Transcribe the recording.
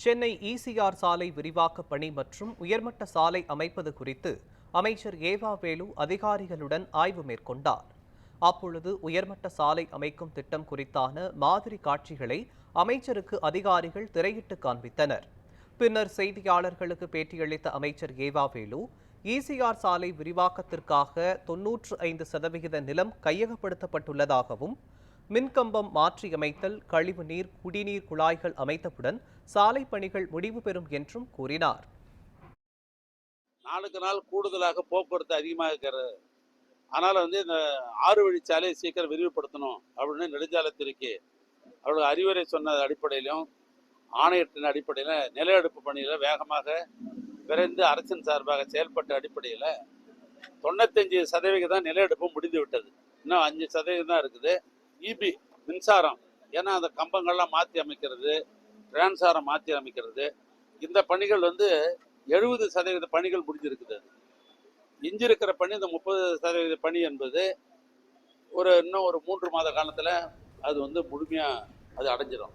Chennai ECR சாலை விரிவாக்க பணி மற்றும் உயர்மட்ட சாலை அமைப்பது குறித்து அமைச்சர் ஏவா வேலு அதிகாரிகளுடன் ஆய்வு மேற்கொண்டார். அப்பொழுது உயர்மட்ட சாலை அமைக்கும் திட்டம் குறித்தான மாதிரி காட்சிகளை அமைச்சருக்கு அதிகாரிகள் திரையிட்டு காண்பித்தனர். பின்னர் செய்தியாளர்களுக்கு பேட்டியளித்த அமைச்சர் ஏவா வேலு, இசிஆர் சாலை விரிவாக்கத்திற்காக 95% நிலம் கையகப்படுத்தப்பட்டுள்ளதாகவும், மின்கம்பம் மாற்றியமைத்தல், கழிவுநீர், குடிநீர் குழாய்கள் அமைத்தவுடன் சாலை பணிகள் முடிவு பெறும் என்றும் கூறினார். நாளுக்கு நாள் கூடுதலாக போக்குவரத்து அதிகமாக இருக்கிறது. அதனால இந்த 6 வழிச்சாலையை சீக்கிரம் விரிவுபடுத்தணும் அப்படின்னு நெடுஞ்சாலைத்துறைக்கு அவர்கள் அறிவுரை சொன்ன அடிப்படையிலும் ஆணையத்தின் அடிப்படையில் நில எடுப்பு பணியில் வேகமாக விரைந்து அரசின் சார்பாக செயல்பட்ட அடிப்படையில் 95% நில எடுப்பு முடிந்து விட்டது. இன்னும் 5% தான் இருக்குது. இபி மின்சாரம், ஏன்னா அந்த கம்பங்கள்லாம் மாற்றி அமைக்கிறது, டிரான்சாரம் மாற்றி அமைக்கிறது, இந்த பணிகள் 70% பணிகள் முடிஞ்சிருக்குது. எஞ்சிருக்கிற பணி இந்த 30% பணி என்பது இன்னும் ஒரு 3 மாத காலத்தில் அது முழுமையாக அது அடைஞ்சிடும்.